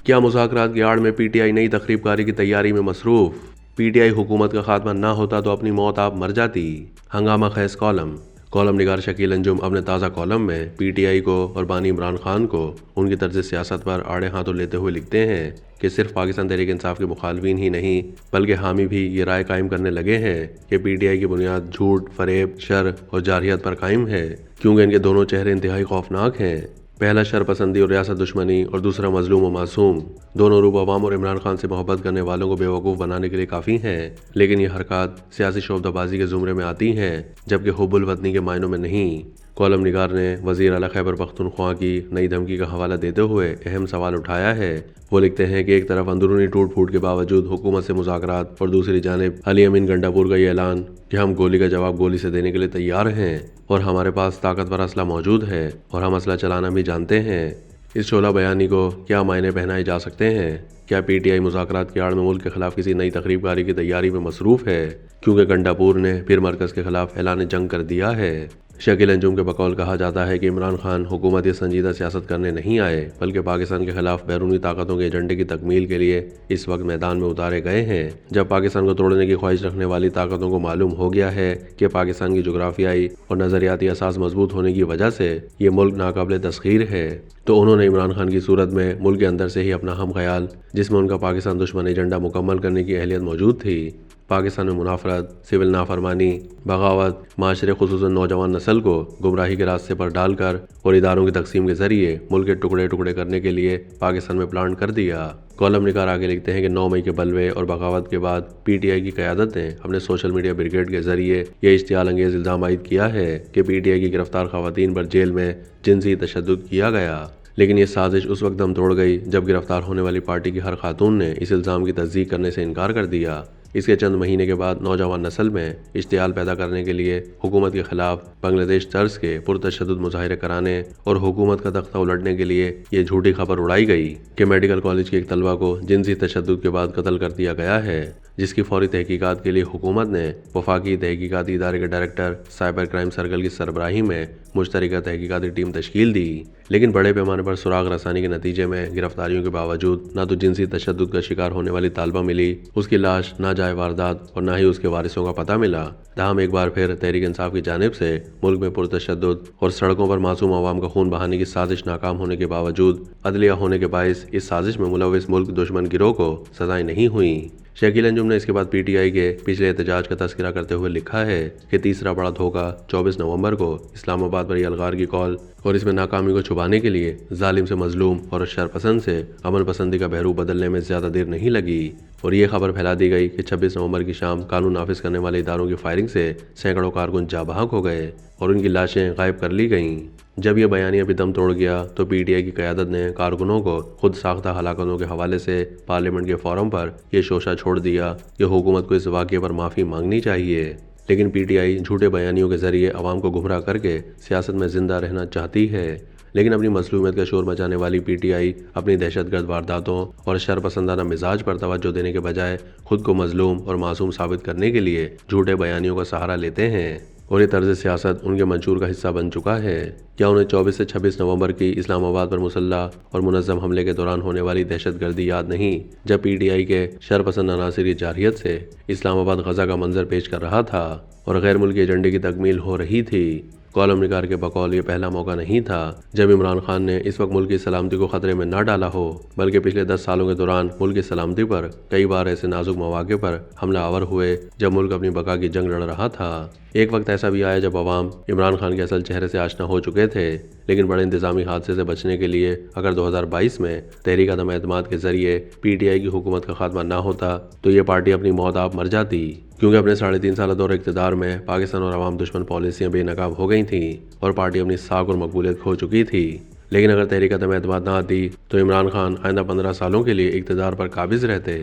کیا مذاکرات کی آڑ میں پی ٹی آئی نئی تخریب کاری کی تیاری میں مصروف؟ پی ٹی آئی حکومت کا خاتمہ نہ ہوتا تو اپنی موت آپ مر جاتی۔ ہنگامہ خیز کالم نگار شکیل انجم اپنے تازہ کالم میں پی ٹی آئی کو اور بانی عمران خان کو ان کی طرز سیاست پر آڑے ہاتھوں لیتے ہوئے لکھتے ہیں کہ صرف پاکستان تحریک انصاف کے مخالفین ہی نہیں بلکہ حامی بھی یہ رائے قائم کرنے لگے ہیں کہ پی ٹی آئی کی بنیاد جھوٹ، فریب، شر اور جارحیت پر قائم ہے، کیونکہ ان کے دونوں چہرے انتہائی خوفناک ہیں۔ پہلا شر پسندی اور ریاست دشمنی اور دوسرا مظلوم و معصوم۔ دونوں روپ عوام اور عمران خان سے محبت کرنے والوں کو بیوقوف بنانے کے لیے کافی ہیں، لیکن یہ حرکات سیاسی شعبدہ بازی کے زمرے میں آتی ہیں جبکہ حب الوطنی کے معنوں میں نہیں۔ کالم نگار نے وزیر اعلیٰ خیبر پختونخوا کی نئی دھمکی کا حوالہ دیتے ہوئے اہم سوال اٹھایا ہے۔ وہ لکھتے ہیں کہ ایک طرف اندرونی ٹوٹ پھوٹ کے باوجود حکومت سے مذاکرات اور دوسری جانب علی امین گنڈا پور کا یہ اعلان کہ ہم گولی کا جواب گولی سے دینے کے لیے تیار ہیں اور ہمارے پاس طاقتور اسلحہ موجود ہے اور ہم اسلحہ چلانا بھی جانتے ہیں۔ اس شعلہ بیانی کو کیا معنی پہنائے جا سکتے ہیں؟ کیا پی ٹی آئی مذاکرات کی آڑ میں ملک کے خلاف کسی نئی تخریب کاری کی تیاری میں مصروف ہے کیونکہ گنڈا پور نے پھر مرکز کے خلاف اعلان جنگ کر دیا ہے؟ شکیل انجم کے بقول کہا جاتا ہے کہ عمران خان حکومت یہ سنجیدہ سیاست کرنے نہیں آئے بلکہ پاکستان کے خلاف بیرونی طاقتوں کے ایجنڈے کی تکمیل کے لیے اس وقت میدان میں اتارے گئے ہیں۔ جب پاکستان کو توڑنے کی خواہش رکھنے والی طاقتوں کو معلوم ہو گیا ہے کہ پاکستان کی جغرافیائی اور نظریاتی اساس مضبوط ہونے کی وجہ سے یہ ملک ناقابل تسخیر ہے، تو انہوں نے عمران خان کی صورت میں ملک کے اندر سے ہی اپنا ہم خیال، جس میں ان کا پاکستان دشمن ایجنڈا مکمل کرنے کی اہلیت موجود تھی، پاکستان میں منافرت، سول نافرمانی، بغاوت، معاشرے خصوصاً نوجوان نسل کو گمراہی کے راستے پر ڈال کر اور اداروں کی تقسیم کے ذریعے ملک کے ٹکڑے ٹکڑے کرنے کے لیے پاکستان میں پلانٹ کر دیا۔ کالم نگار آگے لکھتے ہیں کہ 9 مئی کے بلوے اور بغاوت کے بعد پی ٹی آئی کی قیادت نے اپنے سوشل میڈیا بریگیڈ کے ذریعے یہ اشتعال انگیز الزام عائد کیا ہے کہ پی ٹی آئی کی گرفتار خواتین پر جیل میں جنسی تشدد کیا گیا، لیکن یہ سازش اس وقت دم توڑ گئی جب گرفتار ہونے والی پارٹی کی ہر خاتون نے اس الزام کی تصدیق کرنے سے انکار کر دیا۔ اس کے چند مہینے کے بعد نوجوان نسل میں اشتعال پیدا کرنے کے لیے حکومت کے خلاف بنگلہ دیش طرز کے پرتشدد مظاہرے کرانے اور حکومت کا تختہ الٹنے کے لیے یہ جھوٹی خبر اڑائی گئی کہ میڈیکل کالج کے ایک طلبہ کو جنسی تشدد کے بعد قتل کر دیا گیا ہے، جس کی فوری تحقیقات کے لیے حکومت نے وفاقی تحقیقاتی ادارے کے ڈائریکٹر سائبر کرائم سرکل کی سربراہی میں مشترکہ تحقیقاتی ٹیم تشکیل دی۔ لیکن بڑے پیمانے پر سراغ رسانی کے نتیجے میں گرفتاریوں کے باوجود نہ تو جنسی تشدد کا شکار ہونے والی طالبہ ملی، اس کی لاش نہ جائے واردات اور نہ ہی اس کے وارثوں کا پتہ ملا۔ تاہم ایک بار پھر تحریک انصاف کی جانب سے ملک میں پرتشدد اور سڑکوں پر معصوم عوام کا خون بہانے کی سازش ناکام ہونے کے باوجود عدلیہ ہونے کے باعث اس سازش میں ملوث ملک دشمن گروہ کو سزائیں نہیں ہوئیں۔ شکیل انجم نے اس کے بعد پی ٹی آئی کے پچھلے احتجاج کا تذکرہ کرتے ہوئے لکھا ہے کہ تیسرا بڑا دھوکہ 24 نومبر کو اسلام آباد پر یلغار کی کال اور اس میں ناکامی کو چھپانے کے لیے ظالم سے مظلوم اور شر پسند سے امن پسندی کا بحرو بدلنے میں زیادہ دیر نہیں لگی اور یہ خبر پھیلا دی گئی کہ 26 نومبر کی شام قانون نافذ کرنے والے اداروں کی فائرنگ سے سینکڑوں کارکن جاں بحق ہو گئے اور ان کی لاشیں غائب کر لی گئیں۔ جب یہ بیانیہ بھی دم توڑ گیا تو پی ٹی آئی کی قیادت نے کارکنوں کو خود ساختہ ہلاکتوں کے حوالے سے پارلیمنٹ کے فورم پر یہ شوشہ چھوڑ دیا کہ حکومت کو اس واقعے پر معافی مانگنی چاہیے، لیکن پی ٹی آئی جھوٹے بیانیوں کے ذریعے عوام کو گمراہ کر کے سیاست میں زندہ رہنا چاہتی ہے، لیکن اپنی مظلومیت کا شور مچانے والی پی ٹی آئی اپنی دہشت گرد وارداتوں اور شر پسندانہ مزاج پر توجہ دینے کے بجائے خود کو مظلوم اور معصوم ثابت کرنے کے لیے جھوٹے بیانیوں کا سہارا لیتے ہیں اور یہ طرز سیاست ان کے منشور کا حصہ بن چکا ہے۔ کیا انہیں 24 سے 26 نومبر کی اسلام آباد پر مسلح اور منظم حملے کے دوران ہونے والی دہشت گردی یاد نہیں، جب پی ٹی آئی کے شر پسند عناصر کی جارحیت سے اسلام آباد غزہ کا منظر پیش کر رہا تھا اور غیر ملکی ایجنڈے کی تکمیل ہو رہی تھی؟ کالم نگار کے بقول یہ پہلا موقع نہیں تھا جب عمران خان نے اس وقت ملک کی سلامتی کو خطرے میں نہ ڈالا ہو، بلکہ پچھلے 10 سالوں کے دوران ملک کی سلامتی پر کئی بار ایسے نازک مواقع پر حملہ آور ہوئے جب ملک اپنی بقا کی جنگ لڑ رہا تھا۔ ایک وقت ایسا بھی آیا جب عوام عمران خان کے اصل چہرے سے آشنا ہو چکے تھے، لیکن بڑے انتظامی حادثے سے بچنے کے لیے اگر 2022 میں تحریک عدم اعتماد کے ذریعے پی ٹی آئی کی حکومت کا خاتمہ نہ ہوتا تو یہ پارٹی اپنی موت آپ مر جاتی، کیونکہ اپنے 3.5 سالہ دور اقتدار میں پاکستان اور عوام دشمن پالیسیاں بے نقاب ہو گئی تھیں اور پارٹی اپنی ساکھ اور مقبولیت کھو چکی تھی۔ لیکن اگر تحریک عدم اعتماد نہ آتی تو عمران خان آئندہ 15 سالوں کے لیے اقتدار پر قابض رہتے۔